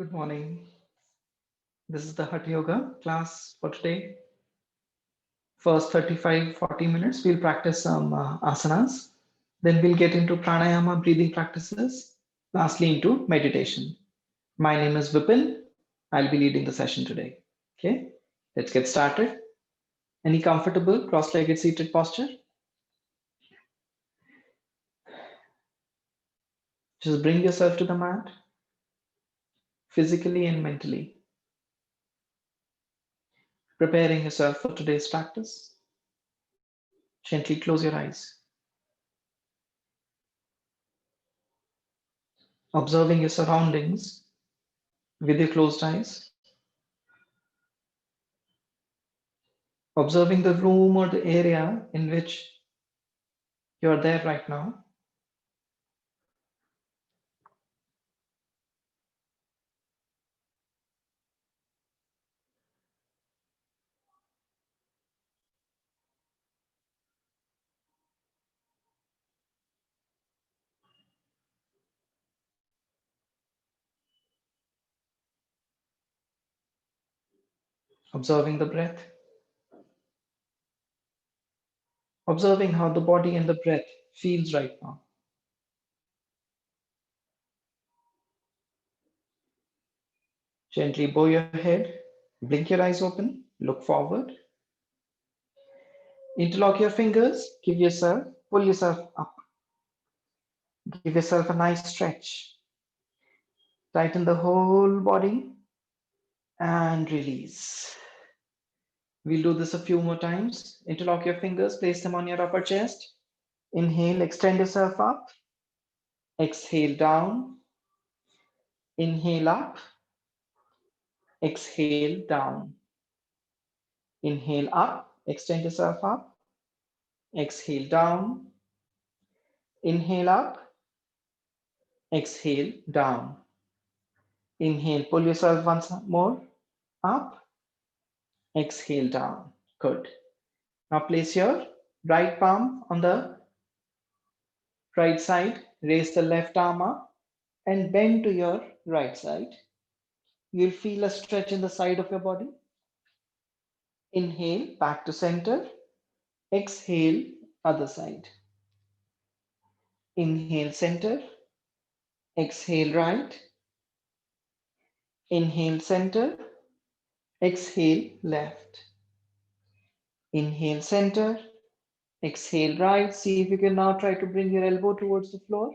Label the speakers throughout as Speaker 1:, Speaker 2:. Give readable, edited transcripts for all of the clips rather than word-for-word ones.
Speaker 1: Good morning. This is the Hatha Yoga class for today. First 35-40 minutes, we'll practice some asanas. Then we'll get into pranayama breathing practices. Lastly, into meditation. My name is Vipin. I'll be leading the session today. Okay, let's get started. Any comfortable cross-legged seated posture? Just bring yourself to the mat, physically and mentally, preparing yourself for today's practice. Gently close your eyes, observing your surroundings with your closed eyes, observing the room or the area in which you're there right now. Observing the breath, observing how the body and the breath feels right now. Gently bow your head, blink your eyes open, look forward, interlock your fingers, pull yourself up, give yourself a nice stretch, tighten the whole body and release. We'll do this a few more times. Interlock your fingers, place them on your upper chest. Inhale, extend yourself up. Exhale down. Inhale up. Exhale down. Inhale up. Extend yourself up. Exhale down. Inhale up. Exhale down. Inhale, pull yourself once more up. Exhale down. Good. Now place your right palm on the right side. Raise the left arm up and bend to your right side. You'll feel a stretch in the side of your body. Inhale, back to center. Exhale, other side. Inhale, center. Exhale, right. Inhale, center. Exhale, left. Inhale, center. Exhale, right. See if you can now try to bring your elbow towards the floor.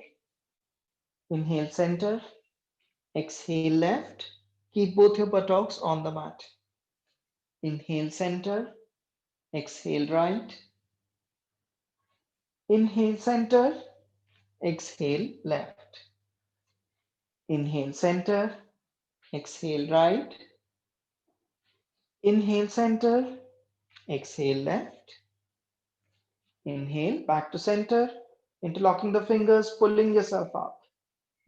Speaker 1: Inhale, center. Exhale, left. Keep both your buttocks on the mat. Inhale, center. Exhale, right. Inhale, center. Exhale, left. Inhale, center. Exhale, right. Inhale, center. Exhale, left. Inhale, back to center. Interlocking the fingers, pulling yourself up.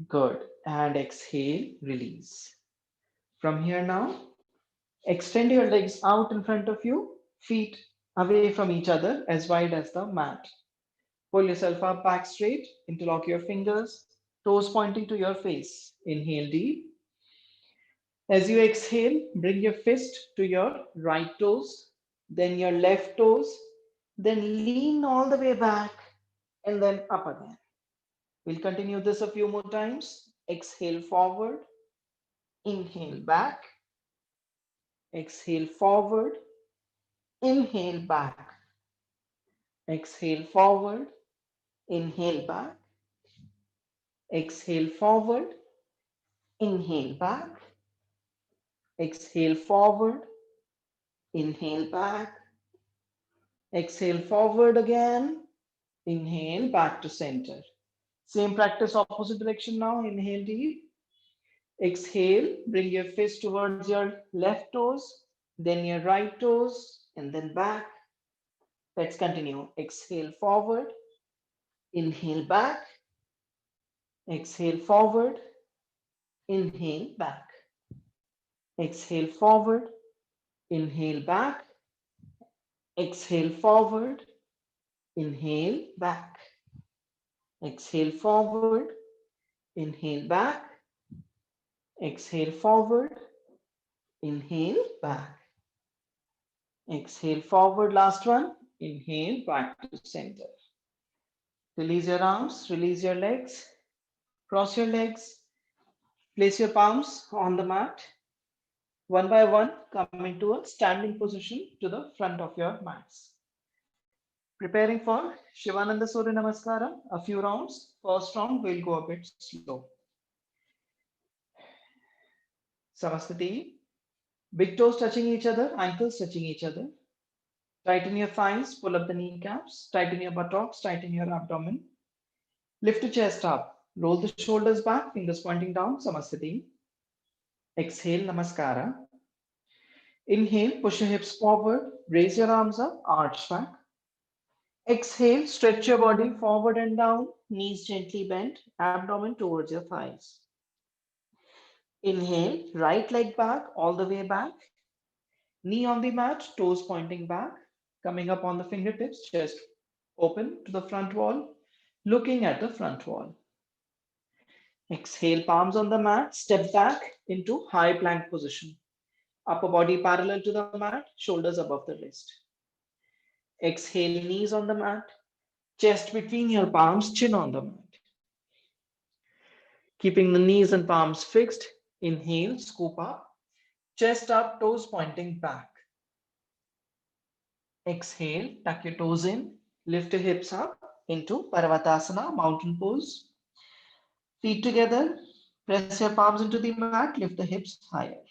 Speaker 1: Good. And exhale, release. From here now, extend your legs out in front of you, feet away from each other as wide as the mat. Pull yourself up back straight, interlock your fingers, toes pointing to your face. Inhale deep. As you exhale, bring your fist to your right toes, then your left toes, then lean all the way back and then up again. We'll continue this a few more times. Exhale forward, inhale back, exhale forward, inhale back, exhale forward, inhale back, exhale forward, inhale back, exhale forward, inhale back, exhale forward again, inhale back to center. Same practice, opposite direction now. Inhale deep. Exhale, bring your fist towards your left toes, then your right toes, and then back. Let's continue. Exhale forward, inhale back, exhale forward, inhale back, exhale forward, inhale back, exhale forward, inhale back, exhale forward, inhale back, Exhale forward. Inhale back. Exhale forward. Last one. Inhale back to center. Release your arms, release your legs, cross your legs, place your palms on the mat. One by one, come into a standing position to the front of your mats. Preparing for Shivananda Surya Namaskara, a few rounds. First round will go a bit slow. Samastiti. Big toes touching each other, ankles touching each other. Tighten your thighs, pull up the kneecaps, tighten your buttocks, tighten your abdomen. Lift your chest up, roll the shoulders back, fingers pointing down, Samastiti. Exhale, Namaskara. Inhale, push your hips forward, raise your arms up, arch back. Exhale, stretch your body forward and down, knees gently bent, abdomen towards your thighs. Inhale, right leg back, all the way back. Knee on the mat, toes pointing back, coming up on the fingertips, chest open to the front wall, looking at the front wall. Exhale, palms on the mat, step back into high plank position. Upper body parallel to the mat, shoulders above the wrist. Exhale, knees on the mat, chest between your palms, chin on the mat. Keeping the knees and palms fixed, inhale, scoop up, chest up, toes pointing back. Exhale, tuck your toes in, lift your hips up into Parvatasana, mountain pose. Feet together, press your palms into the mat, lift the hips higher.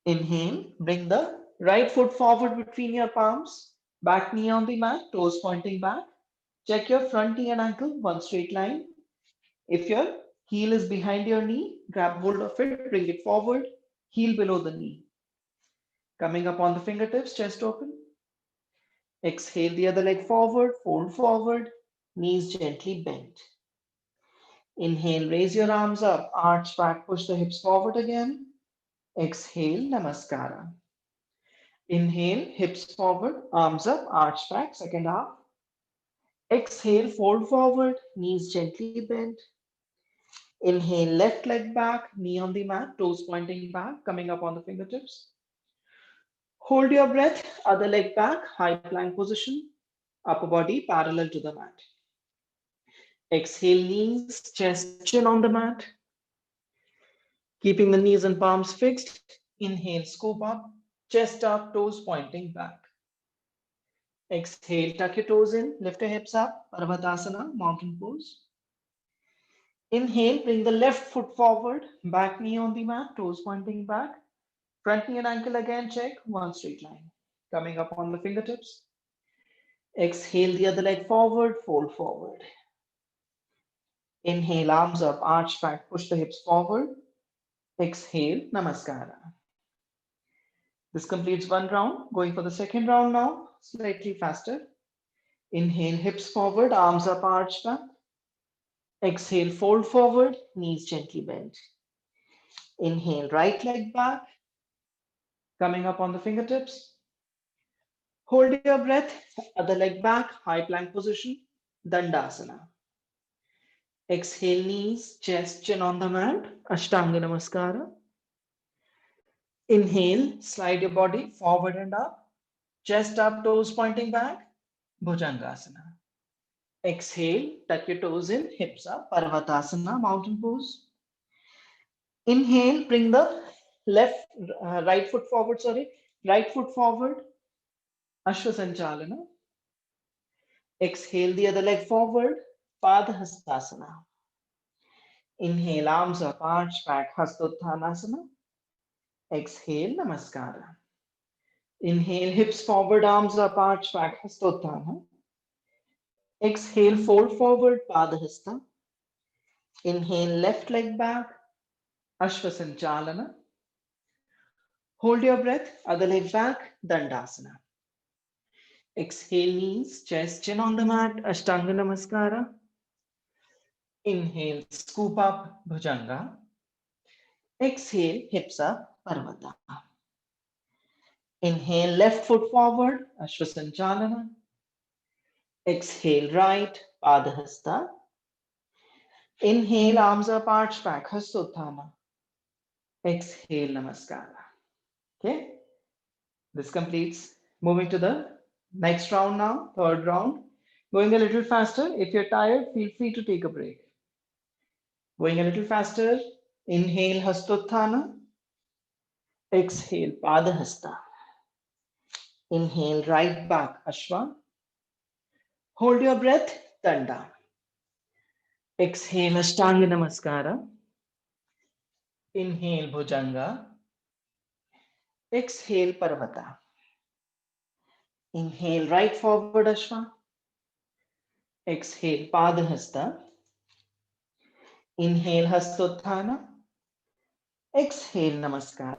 Speaker 1: Inhale, bring the right foot forward between your palms, back knee on the mat, toes pointing back. Check your front knee and ankle, one straight line. If your heel is behind your knee, grab hold of it, bring it forward, heel below the knee. Coming up on the fingertips, chest open. Exhale the other leg forward, fold forward, knees gently bent. Inhale, raise your arms up, arch back, push the hips forward again. Exhale, Namaskara. Inhale, hips forward, arms up, arch back, second half. Exhale, fold forward, knees gently bent. Inhale, left leg back, knee on the mat, toes pointing back, coming up on the fingertips. Hold your breath, other leg back, high plank position, upper body parallel to the mat. Exhale, knees, chest, chin on the mat. Keeping the knees and palms fixed, inhale, scoop up, chest up, toes pointing back. Exhale, tuck your toes in, lift your hips up, Parvatasana, mountain pose. Inhale, bring the left foot forward, back knee on the mat, toes pointing back. Front knee and ankle again, check, one straight line. Coming up on the fingertips. Exhale, the other leg forward, fold forward. Inhale, arms up, arch back, push the hips forward. Exhale, Namaskara. This completes one round. Going for the second round now, slightly faster. Inhale, hips forward, arms up, arch back. Exhale, fold forward, knees gently bent. Inhale, right leg back, coming up on the fingertips. Hold your breath, other leg back, high plank position, Dandasana. Exhale, knees, chest, chin on the mat, Ashtanga Namaskara. Inhale, slide your body forward and up, chest up, toes pointing back, Bhujangasana. Exhale, tuck your toes in, hips up, Parvatasana, mountain pose. Inhale, bring the right foot forward, right foot forward, Ashwasanchalana. Exhale, the other leg forward, Padahastasana. Inhale, arms up, arch back, Hastottanasana. Exhale, Namaskara. Inhale, hips forward, arms up, arch back, Hastottana. Exhale, fold forward, Padahasta. Inhale, left leg back, Ashwasanchalana. Hold your breath, other leg back, Dandasana. Exhale, knees, chest, chin on the mat, Ashtanga Namaskara. Inhale, scoop up, Bhujanga. Exhale, hips up, Parvata. Inhale, left foot forward, Ashwasanchalana. Exhale, right, Padahasta. Inhale, arms up, arch back, Hastotthana. Exhale, Namaskara. Okay, this completes. Moving to the next round now, third round. Going a little faster. If you're tired, feel free to take a break. Going a little faster. Inhale, Hastotthana. Exhale, Padahasta. Inhale, right back, Ashwa. Hold your breath, Danda. Exhale, Ashtanga Namaskara. Inhale, Bhujanga. Exhale, Parvata. Inhale, right forward, Ashwa. Exhale, Padahasta. Inhale, Hastotthana. Exhale, Namaskara.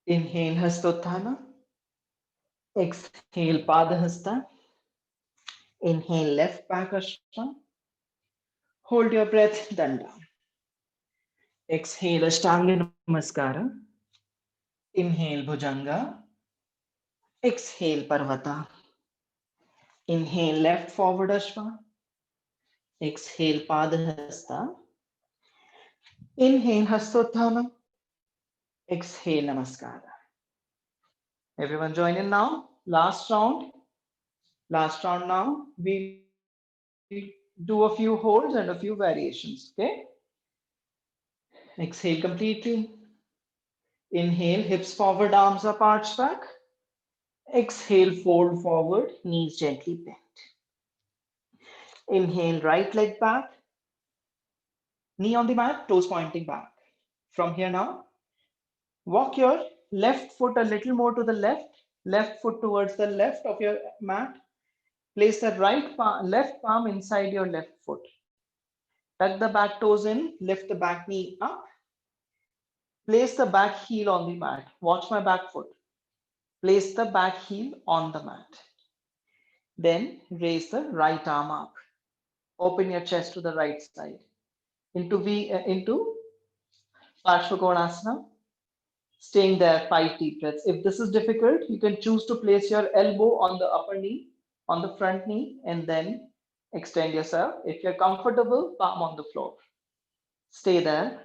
Speaker 1: Inhale, Hastotthana. Exhale, Padahasta. Inhale, left back, Ashwa. Hold your breath, Danda. Exhale, Ashtanga Namaskara. Inhale, Bhujanga. Exhale, Parvata. Inhale, left forward, Ashwa. Exhale, Padahasta. Inhale, Hastotthana. Exhale, Namaskara. Everyone join in now. Last round. Last round now. We'll do a few holds and a few variations. Okay. Exhale completely. Inhale, hips forward, arms up, arch back. Exhale, fold forward, knees gently bent. Inhale, right leg back. Knee on the mat, toes pointing back. From here now, walk your left foot a little more to the left foot towards the left of your mat. Place the left palm inside your left foot. Tuck the back toes in, lift the back knee up. Place the back heel on the mat. Watch my back foot. Place the back heel on the mat. Then raise the right arm up. Open your chest to the right side. Into Parshvakonasana. Staying there 5 deep breaths. If this is difficult, you can choose to place your elbow on the upper knee, on the front knee, and then extend yourself. If you're comfortable, palm on the floor. Stay there.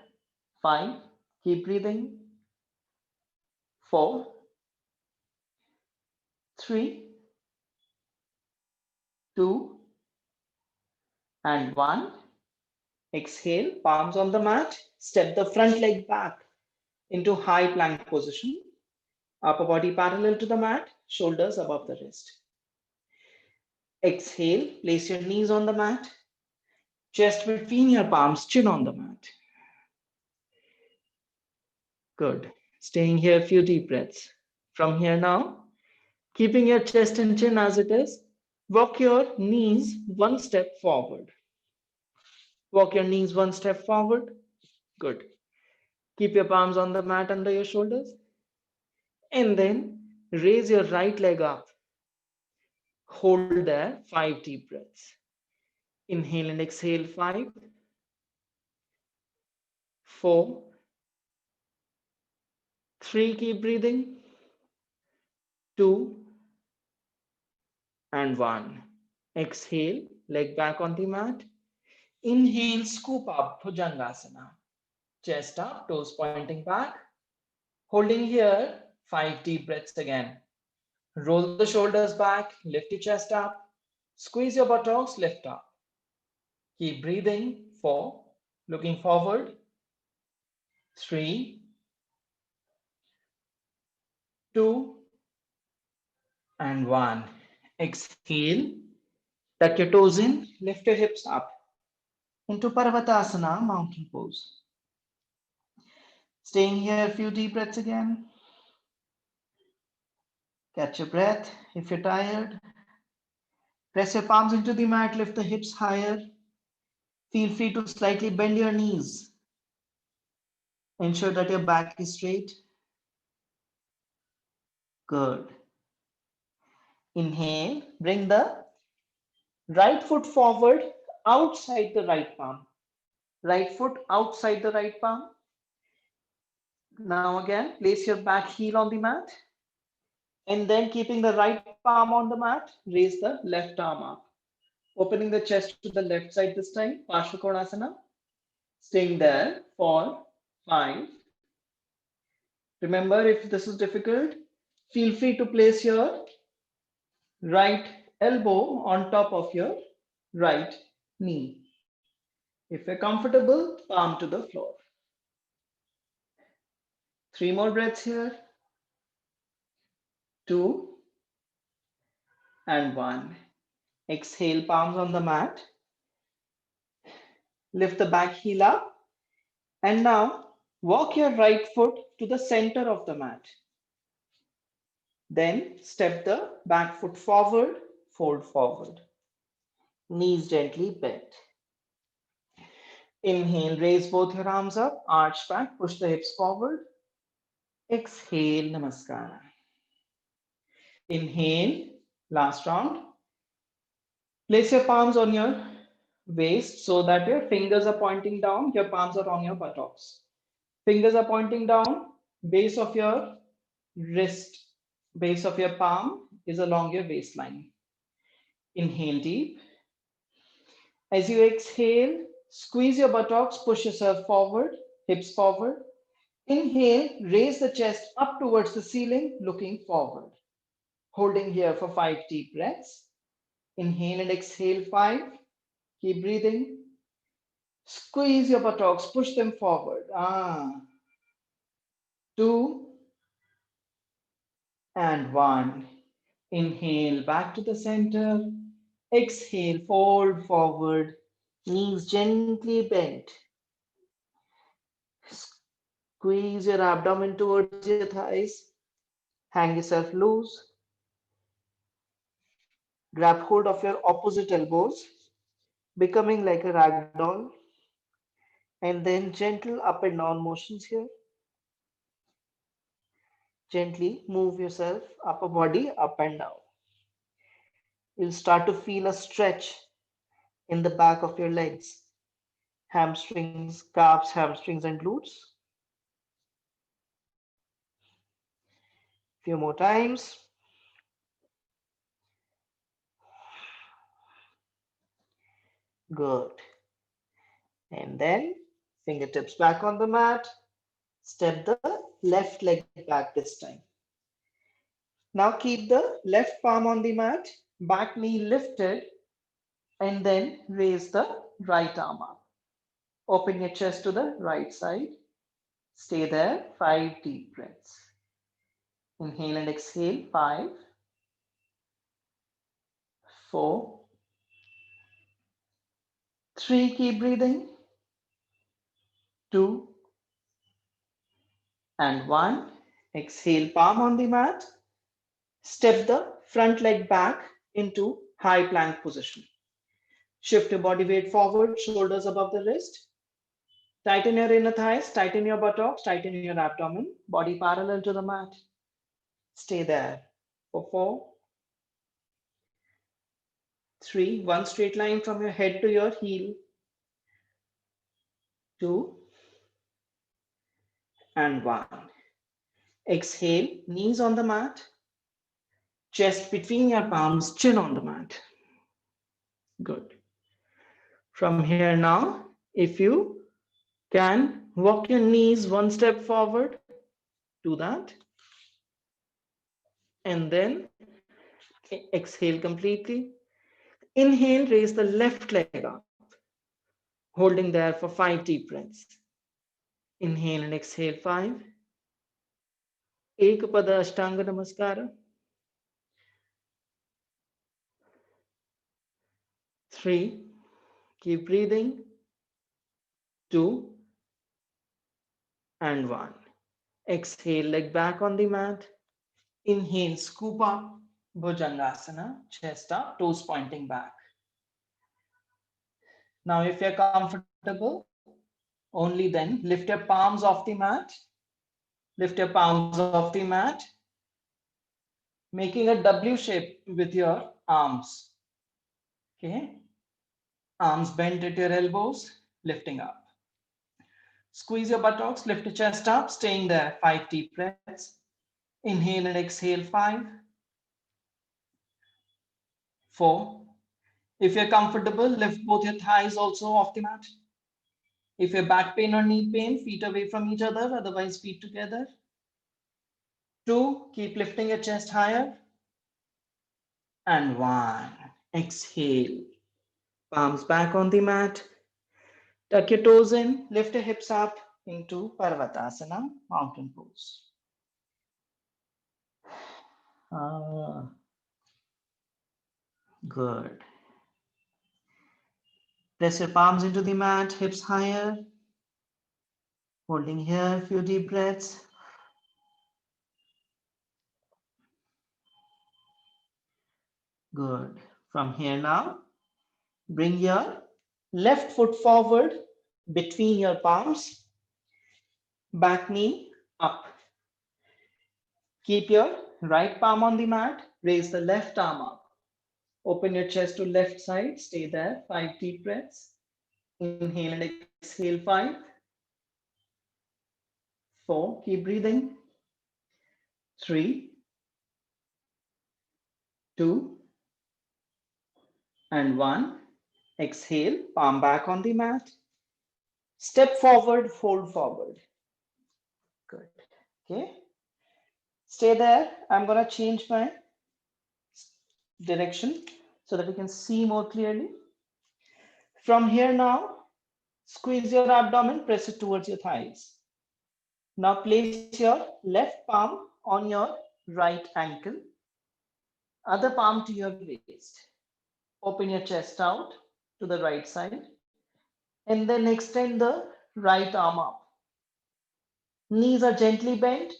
Speaker 1: 5. Keep breathing. 4, 3, 2, and 1. Exhale, palms on the mat. Step the front leg back into high plank position. Upper body parallel to the mat, shoulders above the wrist. Exhale, place your knees on the mat. Chest between your palms, chin on the mat. Good. Staying here a few deep breaths. From here now, keeping your chest and chin as it is, walk your knees one step forward. Walk your knees one step forward. Good. Keep your palms on the mat under your shoulders. And then raise your right leg up. Hold there 5 deep breaths. Inhale and exhale 5, 4, 3, keep breathing, 2, and 1. Exhale, leg back on the mat. Inhale, scoop up, Bhujangasana. Chest up, toes pointing back. Holding here, 5 deep breaths again. Roll the shoulders back, lift your chest up. Squeeze your buttocks, lift up. Keep breathing, 4, looking forward, 3, 2, and 1. Exhale, tuck your toes in, lift your hips up into Parvatasana, mountain pose. Staying here a few deep breaths again. Catch your breath if you're tired. Press your palms into the mat, lift the hips higher. Feel free to slightly bend your knees. Ensure that your back is straight. Good. Inhale, bring the right foot forward outside the right palm. Right foot outside the right palm. Now again, place your back heel on the mat. And then keeping the right palm on the mat, raise the left arm up. Opening the chest to the left side this time, Parshvakonasana. Staying there for 5. Remember, if this is difficult, feel free to place your right elbow on top of your right knee. If you're comfortable, palm to the floor. 3 more breaths here. 2 and 1. Exhale, palms on the mat. Lift the back heel up. And now walk your right foot to the center of the mat. Then step the back foot forward, fold forward. Knees gently bent. Inhale, raise both your arms up, arch back, push the hips forward. Exhale, Namaskar. Inhale, last round. Place your palms on your waist so that your fingers are pointing down, your palms are on your buttocks. Fingers are pointing down, base of your wrist, base of your palm is along your waistline. Inhale deep. As you exhale, squeeze your buttocks, push yourself forward, hips forward. Inhale, raise the chest up towards the ceiling, looking forward. Holding here for 5 deep breaths. Inhale and exhale 5. Keep breathing. Squeeze your buttocks, push them forward. 2 and 1. Inhale, back to the center. Exhale, fold forward. Knees gently bent. Squeeze your abdomen towards your thighs. Hang yourself loose. Grab hold of your opposite elbows, becoming like a rag doll. And then gentle up and down motions here. Gently move yourself, upper body up and down. You'll start to feel a stretch in the back of your legs, hamstrings, calves, hamstrings, and glutes. Few more times. Good. And then fingertips back on the mat. Step the left leg back this time. Now keep the left palm on the mat, back knee lifted, and then raise the right arm up. Open your chest to the right side. Stay there, 5 deep breaths. Inhale and exhale, 5, 4, 3, keep breathing, 2, and 1. Exhale, palm on the mat. Step the front leg back into high plank position. Shift your body weight forward, shoulders above the wrist. Tighten your inner thighs, tighten your buttocks, tighten your abdomen, body parallel to the mat. Stay there for 4, 3, one straight line from your head to your heel, 2, and 1. Exhale, knees on the mat, chest between your palms, chin on the mat. Good. From here now, if you can walk your knees one step forward, do that. And then exhale completely. Inhale, raise the left leg up, holding there for 5 deep breaths. Inhale and exhale 5. Ekapada Ashtanga Namaskara. 3, keep breathing. 2, and 1. Exhale, leg back on the mat. Inhale, scoop up, Bhujangasana, chest up, toes pointing back. Now, if you're comfortable, only then lift your palms off the mat. Lift your palms off the mat, making a W shape with your arms. Okay. Arms bent at your elbows, lifting up. Squeeze your buttocks, lift your chest up, staying there, 5 deep breaths. Inhale and exhale 5, 4. If you're comfortable, lift both your thighs also off the mat. If you're back pain or knee pain, feet away from each other, otherwise feet together. 2, keep lifting your chest higher. And 1, exhale. Palms back on the mat. Tuck your toes in, lift your hips up into Parvatasana, mountain pose. Good. Press your palms into the mat, hips higher. Holding here, a few deep breaths. Good. From here now, bring your left foot forward between your palms, back knee up. Keep your right palm on the mat, raise the left arm up. Open your chest to left side, stay there, 5 deep breaths. Inhale and exhale, 5, 4, keep breathing. 3, 2, and 1. Exhale, palm back on the mat. Step forward, fold forward. Good. Okay. Stay there. I'm going to change my direction so that we can see more clearly. From here now, squeeze your abdomen, press it towards your thighs. Now place your left palm on your right ankle, other palm to your waist. Open your chest out to the right side and then extend the right arm up. Knees are gently bent.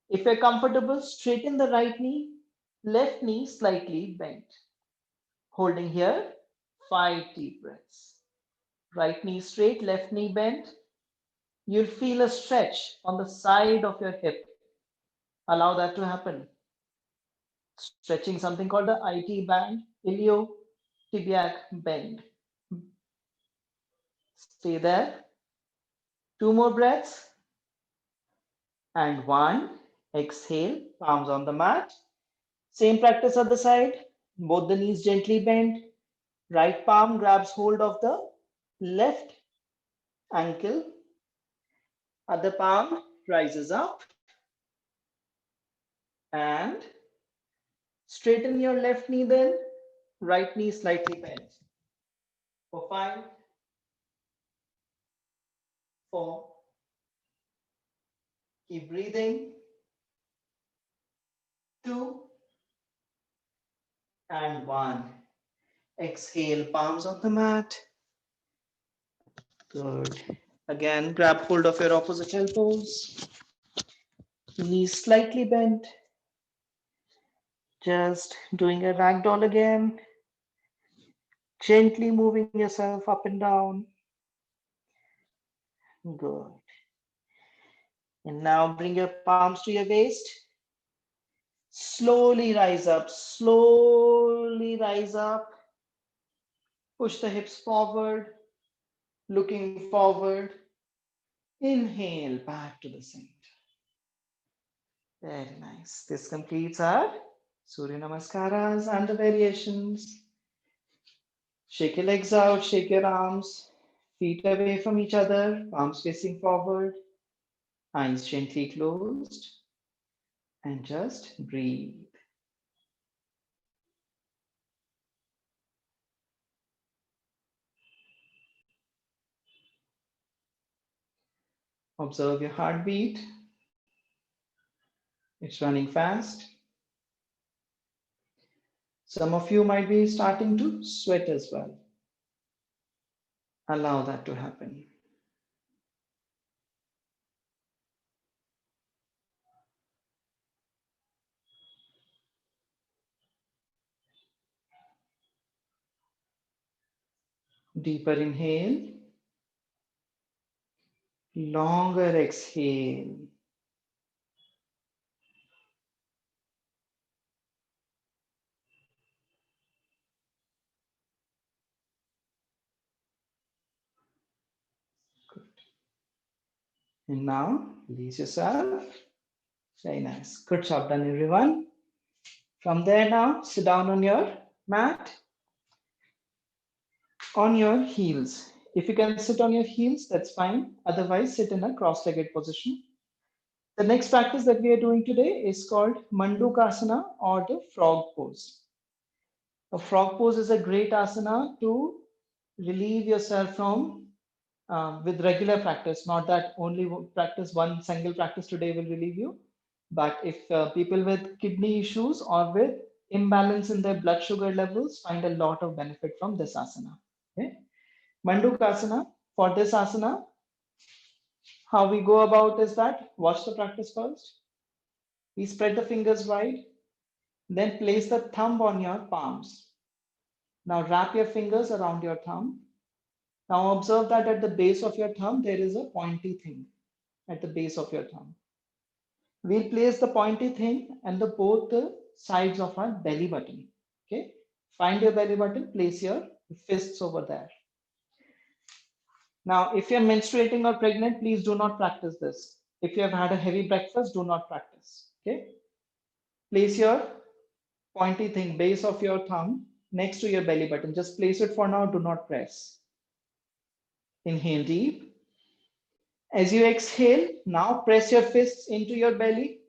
Speaker 1: If you're comfortable, straighten the right knee, left knee slightly bent. Holding here, 5 deep breaths. Right knee straight, left knee bent. You'll feel a stretch on the side of your hip. Allow that to happen. Stretching something called the IT band, iliotibiac bend. Stay there. 2 more breaths. And 1. Exhale, palms on the mat. Same practice other side. Both the knees gently bent. Right palm grabs hold of the left ankle. Other palm rises up. And straighten your left knee then. Right knee slightly bent. For 5, 4. Keep breathing. 2 and 1. Exhale, palms on the mat. Good. Again, grab hold of your opposite elbows. Knees slightly bent. Just doing a ragdoll again. Gently moving yourself up and down. Good. And now bring your palms to your waist. Slowly rise up. Slowly rise up. Push the hips forward. Looking forward. Inhale back to the center. Very nice. This completes our Surya Namaskaras and the variations. Shake your legs out, shake your arms, feet away from each other, palms facing forward, eyes gently closed, and just breathe. Observe your heartbeat. It's running fast. Some of you might be starting to sweat as well. Allow that to happen. Deeper inhale. Longer exhale. Good. And now, release yourself. Very nice. Good job done, everyone. From there now, sit down on your mat. on your heels. If you can sit on your heels, that's fine. Otherwise, sit in a cross-legged position. The next practice that we are doing today is called Mandukasana or the frog pose. A frog pose is a great asana to relieve yourself from with regular practice. Not that only practice one single practice today will relieve you, but if people with kidney issues or with imbalance in their blood sugar levels find a lot of benefit from this asana. Okay, Mandukasana. For this asana, how we go about is that watch the practice first. We spread the fingers wide, then place the thumb on your palms. Now wrap your fingers around your thumb. Now observe that at the base of your thumb, there is a pointy thing at the base of your thumb. We'll place the pointy thing and the both the sides of our belly button. Okay. Find your belly button, place your fists over there. Now, if you're menstruating or pregnant, please do not practice this. If you have had a heavy breakfast, do not practice. Okay. Place your pointy thing, base of your thumb next to your belly button. Just place it for now, do not press. Inhale deep. As you exhale, now press your fists into your belly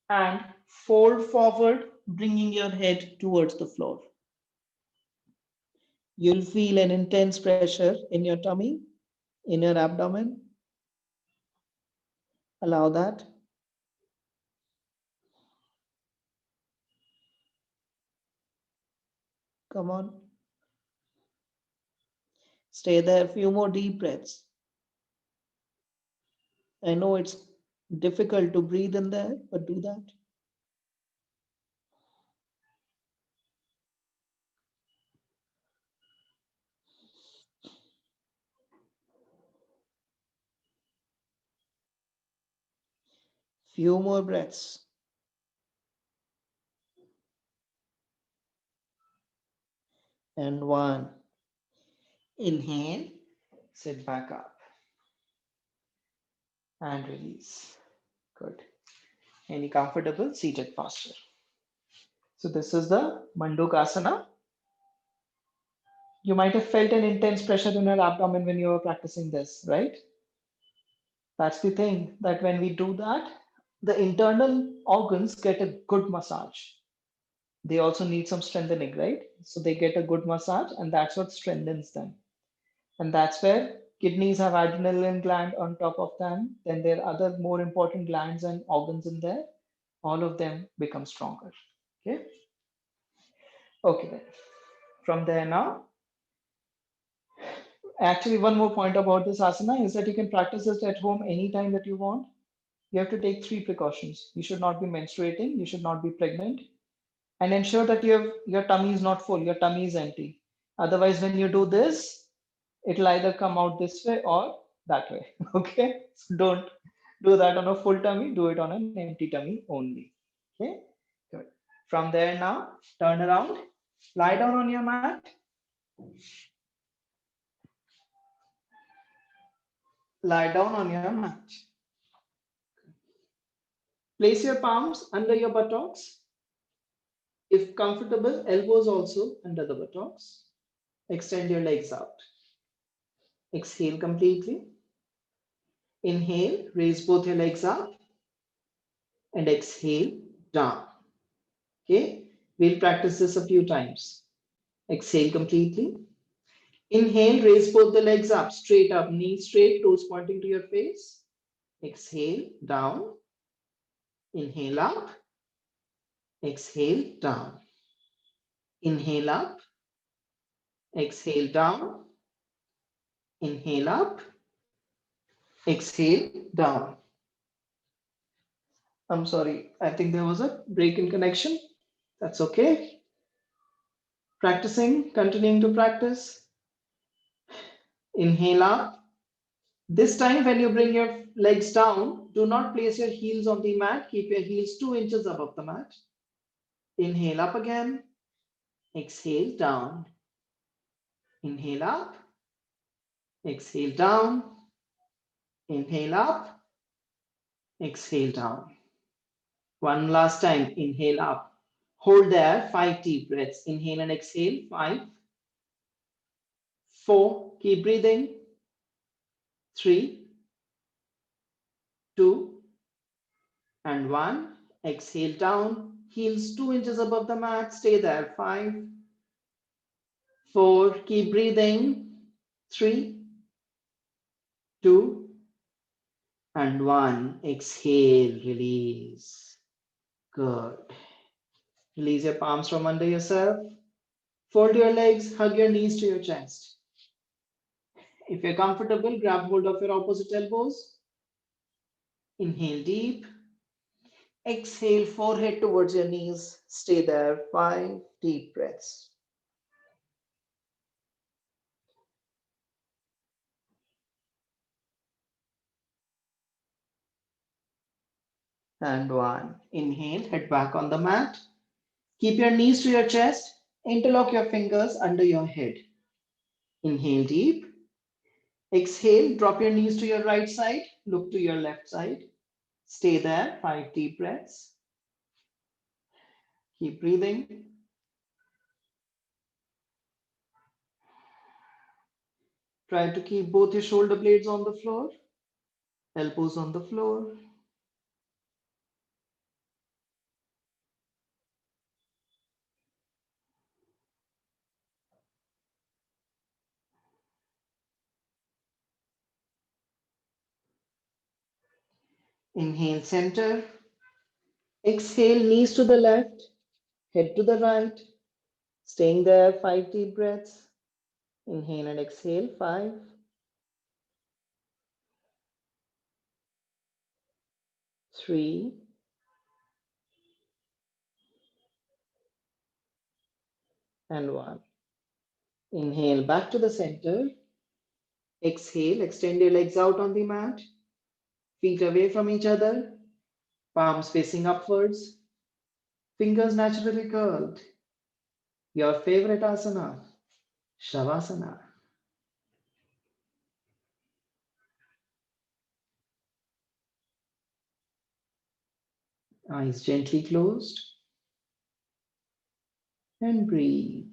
Speaker 1: and fold forward, bringing your head towards the floor. You'll feel an intense pressure in your tummy, in your abdomen. Allow that. Come on. Stay there, a few more deep breaths. I know it's difficult to breathe in there, but do that. Few more breaths. And one. Inhale, sit back up and release. Good. Any comfortable seated posture. So this is the Mandukasana. You might have felt an intense pressure in your abdomen when you were practicing this, right? That's the thing that when we do that, the internal organs get a good massage. They also need some strengthening, right? So they get a good massage, and that's what strengthens them. And that's where kidneys have adrenaline gland on top of them. Then there are other more important glands and organs in there. All of them become stronger. Okay. Okay then. From there now, actually one more point about this asana is that you can practice this at home anytime that you want. You have to take three precautions. You should not be menstruating, you should not be pregnant, and ensure that your tummy is not full, your tummy is empty. Otherwise, when you do this, it'll either come out this way or that way. Okay. So don't do that on a full tummy, do it on an empty tummy only. Okay. Good. From there now, turn around, lie down on your mat. Lie down on your mat. Place your palms under your buttocks. If comfortable, elbows also under the buttocks. Extend your legs out. Exhale completely. Inhale, raise both your legs up and exhale down. Okay, we'll practice this a few times. Exhale completely. Inhale, raise both the legs up, straight up, knees straight, toes pointing to your face. Exhale down. Inhale up. Exhale down. Inhale up. Exhale down. Inhale up. Exhale down. I'm sorry, I think there was a break in connection. That's okay. Practicing, continuing to practice. Inhale up. This time when you bring your legs down, do not place your heels on the mat. Keep your heels 2 inches above the mat. Inhale up again. Exhale down. Inhale up. Exhale down. Inhale up. Exhale down. One last time. Inhale up. Hold there. 5 deep breaths. Inhale and exhale. 5, 4, keep breathing. 3, 2, and 1. Exhale down, heels 2 inches above the mat, stay there. 5, 4, keep breathing. 3, 2, and 1. Exhale, release. Good. Release your palms from under yourself. Fold your legs, hug your knees to your chest. If you're comfortable, grab hold of your opposite elbows. Inhale deep. Exhale, forehead towards your knees. Stay there. 5 deep breaths. And 1. Inhale, head back on the mat. Keep your knees to your chest. Interlock your fingers under your head. Inhale deep. Exhale, drop your knees to your right side. Look to your left side. Stay there. 5 deep breaths. Keep breathing. Try to keep both your shoulder blades on the floor, elbows on the floor. Inhale, center. Exhale, knees to the left, head to the right. Staying there, 5 deep breaths. Inhale and exhale, 5. 3. And 1. Inhale, back to the center. Exhale, extend your legs out on the mat. Feet away from each other. Palms facing upwards. Fingers naturally curled. Your favorite asana, Shavasana. Eyes gently closed. And breathe.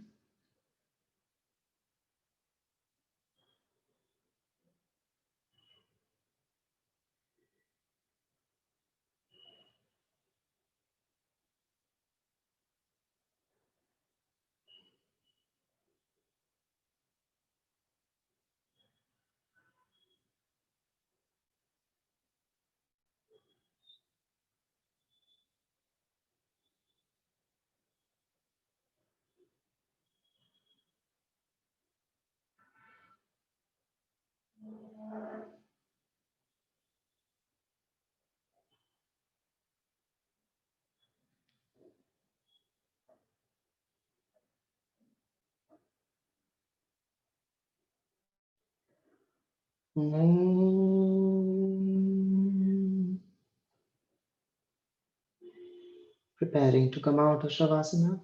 Speaker 1: Preparing to come out of Shavasana.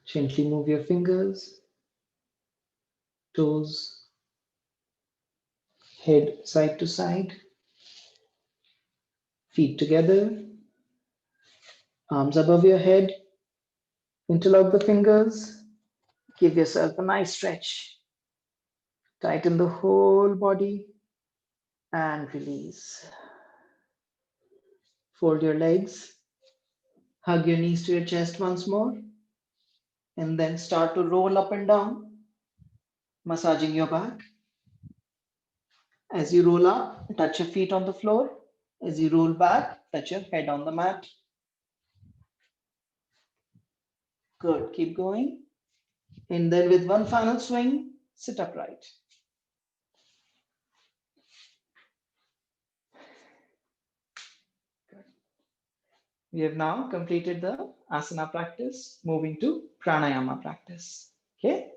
Speaker 1: Gently move your fingers, toes, head side to side, feet together, arms above your head. Interlock the fingers. Give yourself a nice stretch. Tighten the whole body and release. Fold your legs. Hug your knees to your chest once more. And then start to roll up and down, massaging your back. As you roll up, touch your feet on the floor. As you roll back, touch your head on the mat. Good, keep going. And then with one final swing, sit upright. Good. We have now completed the asana practice, moving to pranayama practice. Okay.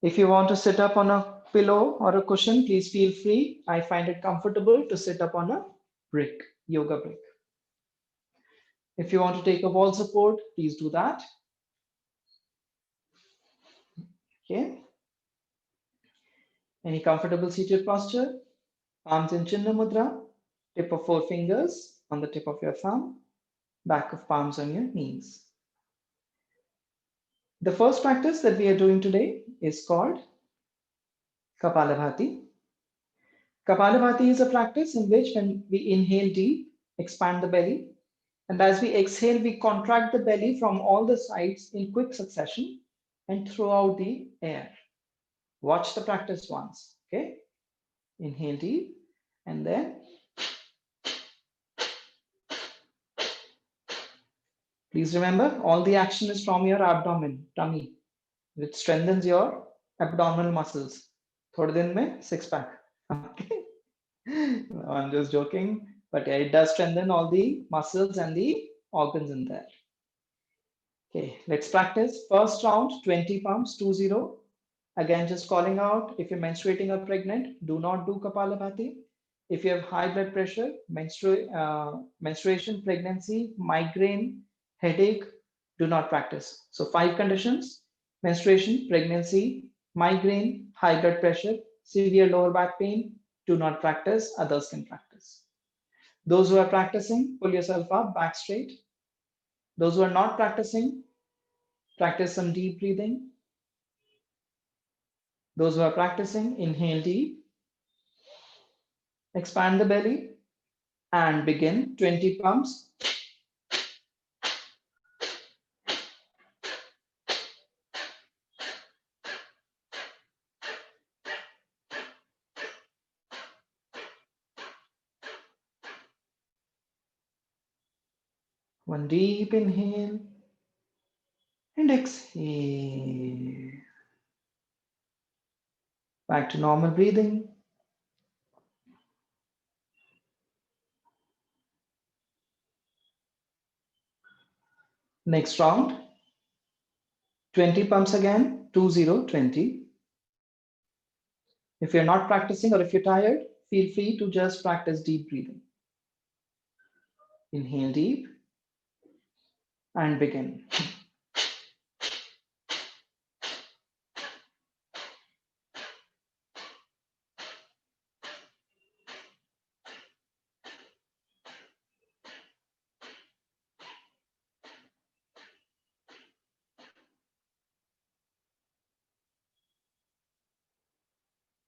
Speaker 1: If you want to sit up on a pillow or a cushion, please feel free. I find it comfortable to sit up on a brick, yoga brick. If you want to take a wall support, please do that. Okay. Any comfortable seated posture? Palms in Chinna Mudra, tip of 4 fingers on the tip of your thumb, back of palms on your knees. The first practice that we are doing today is called Kapalabhati. Kapalabhati is a practice in which when we inhale deep, expand the belly, and as we exhale, we contract the belly from all the sides in quick succession and throw out the air. Watch the practice once, okay? Inhale deep, and then please remember all the action is from your abdomen, tummy, which strengthens your abdominal muscles. थोड़े दिन में six pack. Okay. No, I'm just joking, but yeah, it does strengthen all the muscles and the organs in there. Okay, let's practice. First round, 20 pumps, 2-0. Again, just calling out, if you're menstruating or pregnant, do not do Kapalabhati. If you have high blood pressure, menstruation, pregnancy, migraine, headache, do not practice. So 5 conditions: menstruation, pregnancy, migraine, high blood pressure, severe lower back pain, do not practice, others can practice. Those who are practicing, pull yourself up, back straight. Those who are not practicing, practice some deep breathing. Those who are practicing, inhale deep, expand the belly, and begin 20 pumps. One deep inhale and exhale. Back to normal breathing. Next round, 20 pumps again, 2-0, 20. If you're not practicing or if you're tired, feel free to just practice deep breathing. Inhale deep and begin.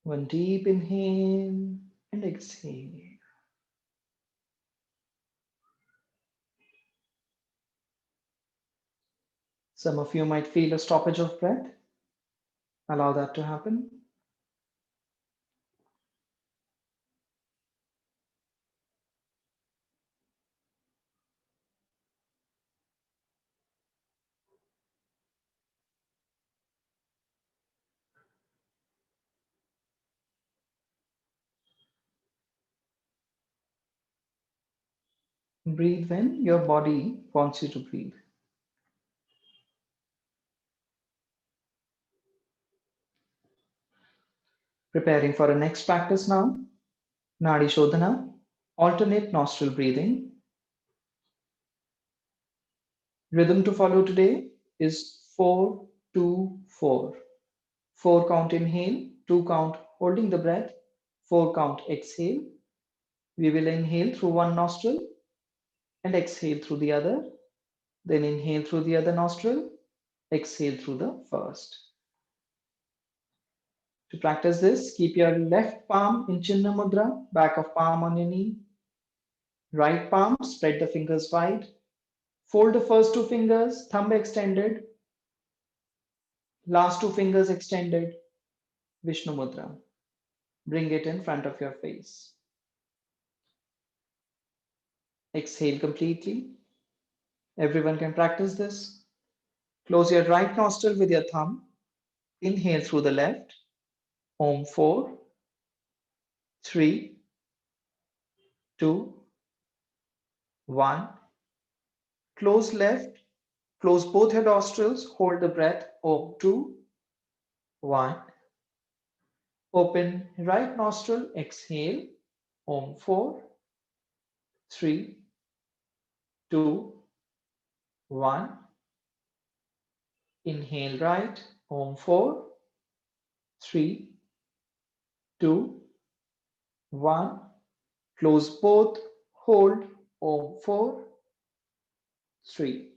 Speaker 1: One deep inhale and exhale. Some of you might feel a stoppage of breath. Allow that to happen. Breathe when your body wants you to breathe. Preparing for a next practice now. Nadi Shodhana, alternate nostril breathing. Rhythm to follow today is 4-2-4. 4 count inhale, 2 count holding the breath, 4 count exhale. We will inhale through one nostril and exhale through the other. Then inhale through the other nostril, exhale through the first. To practice this, keep your left palm in Chinna Mudra, back of palm on your knee. Right palm, spread the fingers wide. Fold the first 2 fingers, thumb extended. Last 2 fingers extended. Vishnu Mudra. Bring it in front of your face. Exhale completely. Everyone can practice this. Close your right nostril with your thumb. Inhale through the left. Om 4, 3, 2, 1. Close left. Close both your nostrils. Hold the breath. Om 2, 1. Open right nostril. Exhale. Om 4, 3, 2, 1. Inhale right. Om 4, 3, 2, 1. Close both. Hold. Om 4, 3,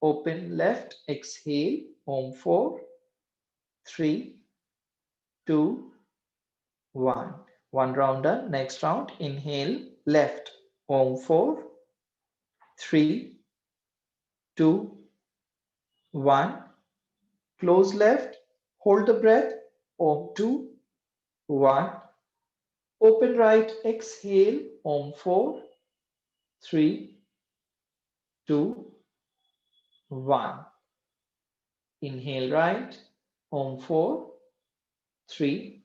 Speaker 1: Open left, exhale, Om 4, 3, 2, 1. One round done. Next round, inhale, left, Om 4, 3, 2, 1. Close left, hold the breath, Om 2, 1. Open right, exhale, Om 4, 3, 2, 1. Inhale right, Om 4, 3,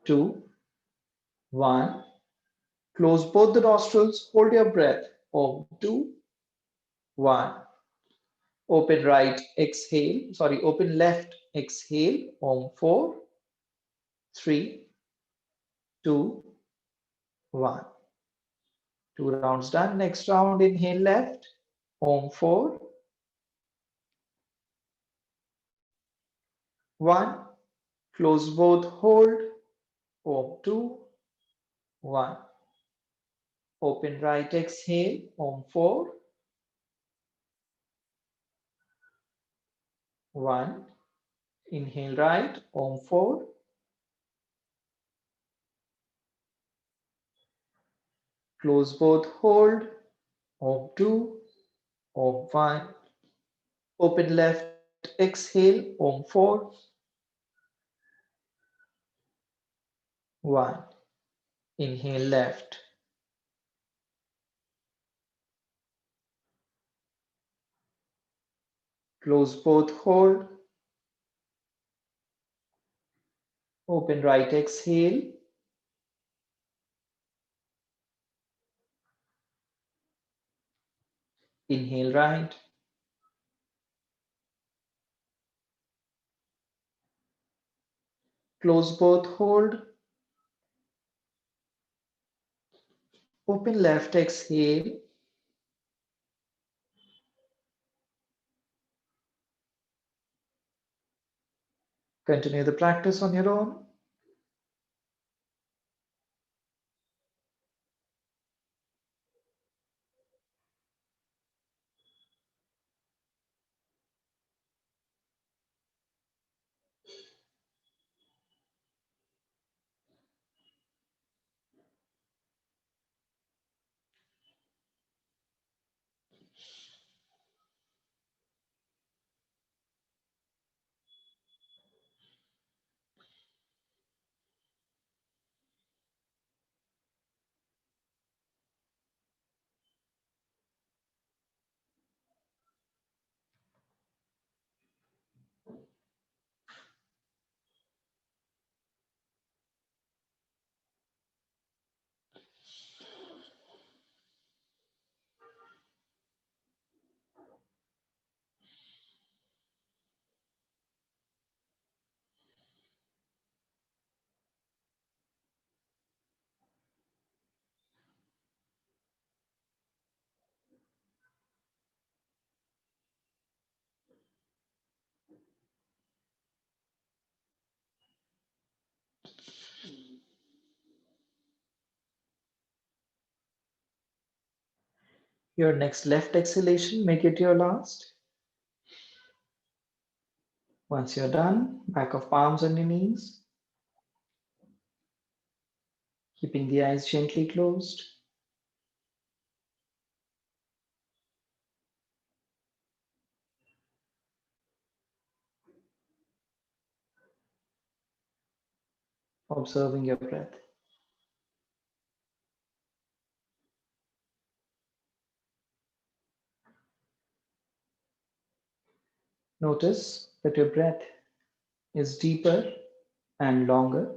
Speaker 1: 2, 1. Close both the nostrils, hold your breath, Om 2, 1. Open right, exhale, open left, exhale, Om 4, 3, 2, 1. Two rounds done. Next round, inhale left, Om 4, 1. Close both, hold, Om 2, 1. Open right, exhale, Om 4, 1. Inhale right, Om 4, close both, hold, Om 2, Om 1. Open left, exhale, Om 4, 1. Inhale left. Close both, hold. Open right, exhale. Inhale right. Close both, hold. Open left, exhale. Continue the practice on your own. Your next left exhalation, make it your last. Once you're done, back of palms on your knees, keeping the eyes gently closed. Observing your breath. Notice that your breath is deeper and longer.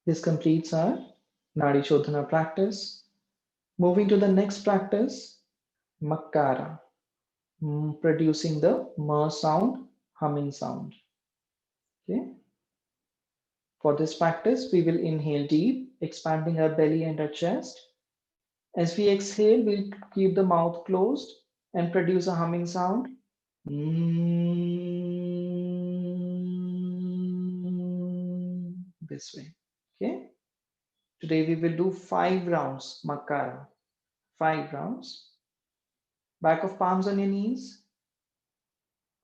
Speaker 1: This completes our Nadi Shodhana practice. Moving to the next practice, Makara, producing the M sound, humming sound. Okay. For this practice, we will inhale deep expanding our belly and our chest. As we exhale, we'll keep the mouth closed and produce a humming sound. This way. Okay. Today we will do 5 rounds, Makara. 5 rounds. Back of palms on your knees,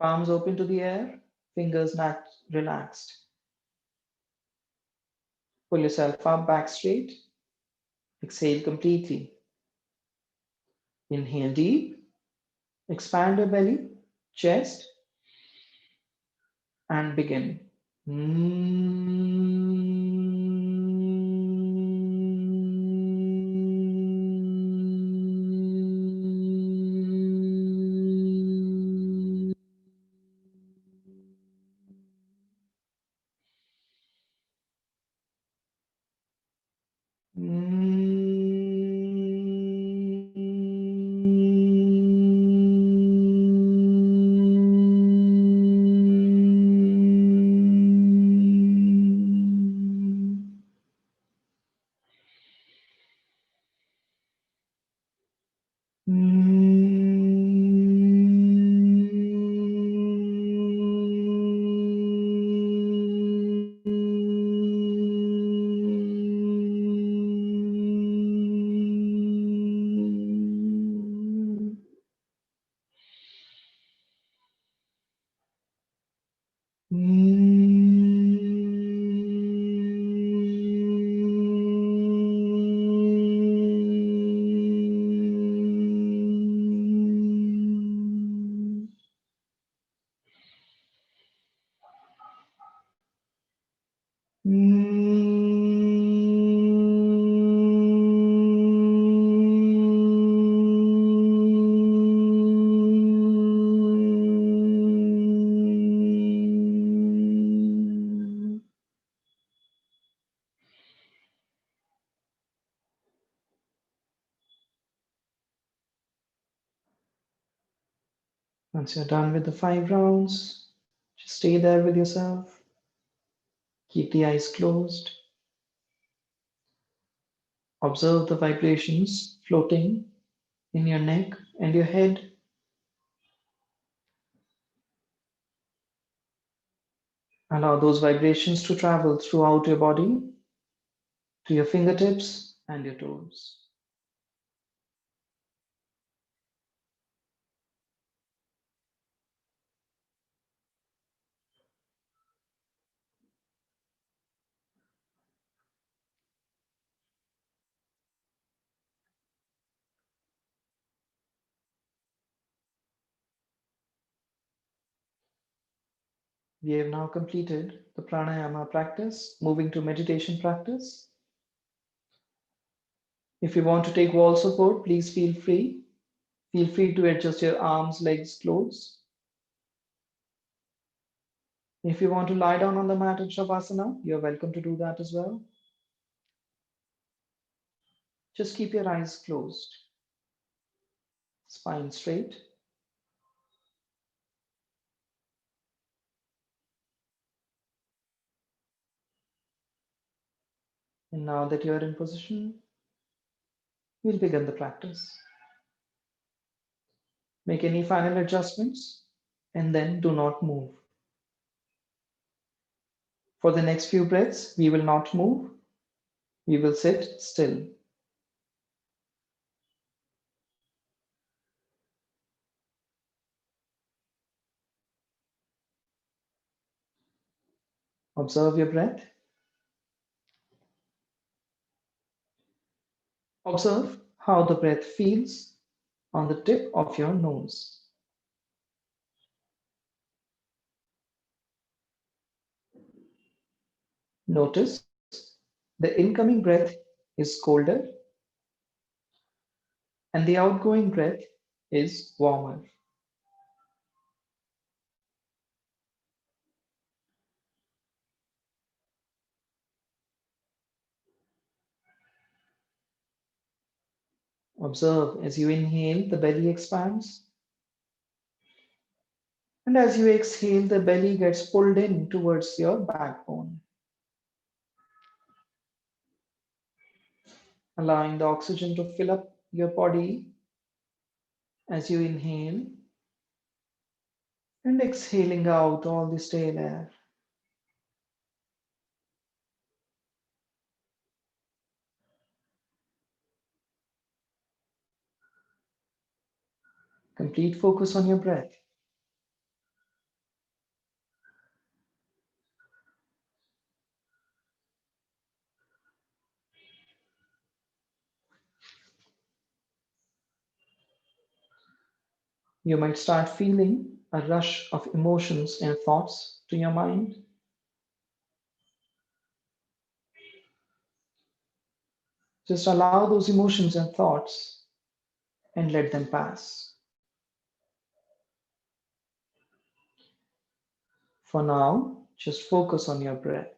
Speaker 1: palms open to the air, fingers not relaxed. Pull yourself up, back straight. Exhale completely. Inhale deep, expand your belly, chest, and begin. Once you're done with the 5 rounds, just stay there with yourself. Keep the eyes closed. Observe the vibrations floating in your neck and your head. Allow those vibrations to travel throughout your body, to your fingertips and your toes. We have now completed the pranayama practice, moving to meditation practice. If you want to take wall support, please feel free. Feel free to adjust your arms, legs close. If you want to lie down on the mat in Shavasana, you're welcome to do that as well. Just keep your eyes closed, spine straight. And now that you're in position, we'll begin the practice. Make any final adjustments and then do not move. For the next few breaths, we will not move. We will sit still. Observe your breath. Observe how the breath feels on the tip of your nose. Notice the incoming breath is colder and the outgoing breath is warmer. Observe as you inhale, the belly expands. And as you exhale, the belly gets pulled in towards your backbone. allowing the oxygen to fill up your body as you inhale and exhaling out all the stale air. Complete focus on your breath. You might start feeling a rush of emotions and thoughts to your mind. Just allow those emotions and thoughts and let them pass. For now, just focus on your breath.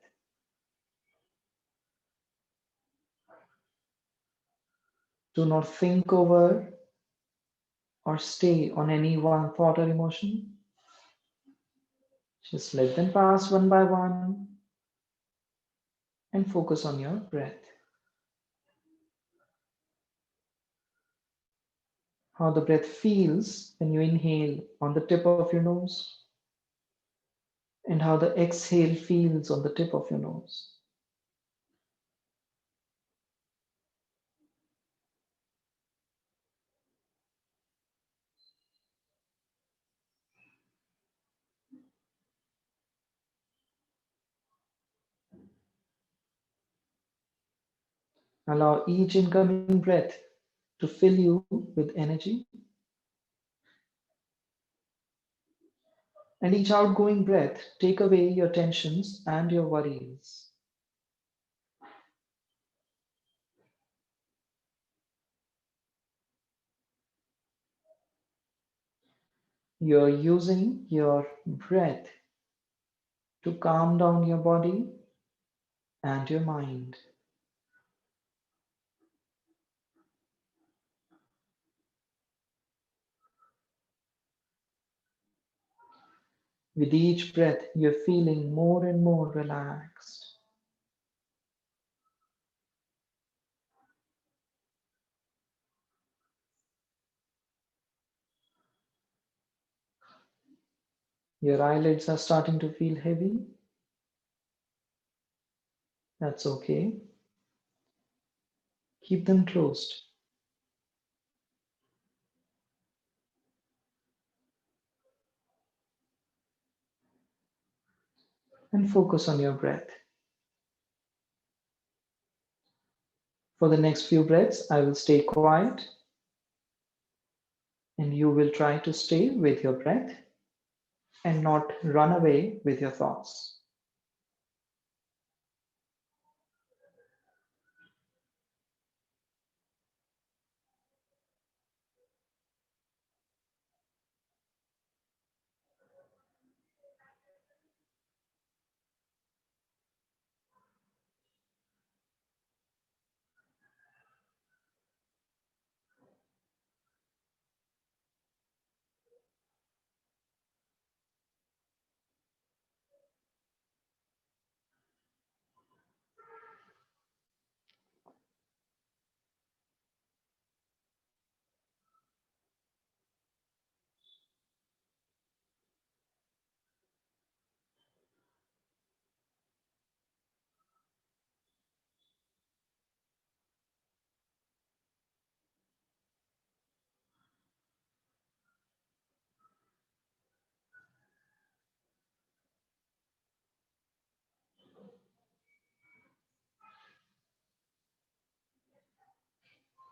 Speaker 1: Do not think over or stay on any one thought or emotion. Just let them pass one by one and focus on your breath. How the breath feels when you inhale on the tip of your nose, and how the exhale feels on the tip of your nose. Allow each incoming breath to fill you with energy, and each outgoing breath take away your tensions and your worries. You're using your breath to calm down your body and your mind. With each breath, you're feeling more and more relaxed. Your eyelids are starting to feel heavy. That's okay. Keep them closed and focus on your breath. For the next few breaths, I will stay quiet and you will try to stay with your breath and not run away with your thoughts.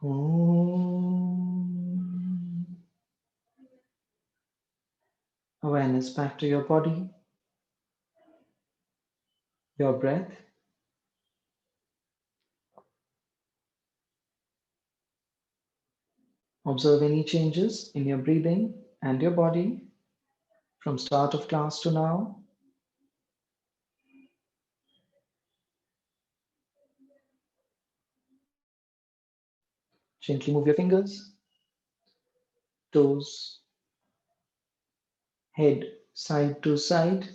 Speaker 1: Om. Awareness back to your body, your breath. Observe any changes in your breathing and your body from start of class to now. Gently move your fingers, toes, head side to side.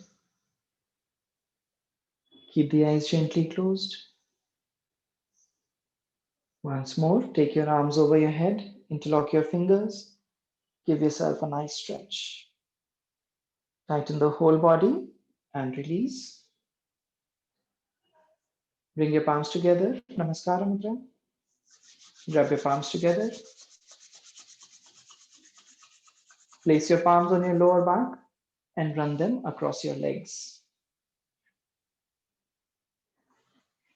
Speaker 1: Keep the eyes gently closed. Once more, take your arms over your head, interlock your fingers, give yourself a nice stretch. Tighten the whole body and release. Bring your palms together, Namaskara Mudra. Grab your palms together. Place your palms on your lower back and run them across your legs.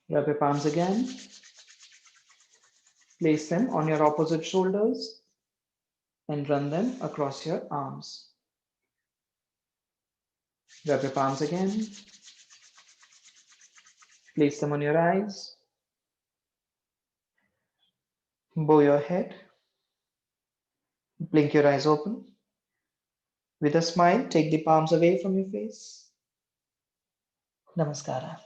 Speaker 1: Grab your palms again. Place them on your opposite shoulders and run them across your arms. Grab your palms again. Place them on your eyes. Bow your head. Blink your eyes open. With a smile, take the palms away from your face. Namaskara.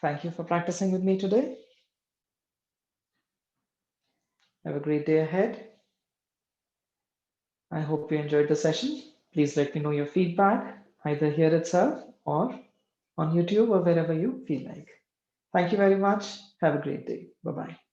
Speaker 1: Thank you for practicing with me today. Have a great day ahead. I hope you enjoyed the session. Please let me know your feedback, either here itself or on YouTube or wherever you feel like. Thank you very much. Have a great day. Bye-bye.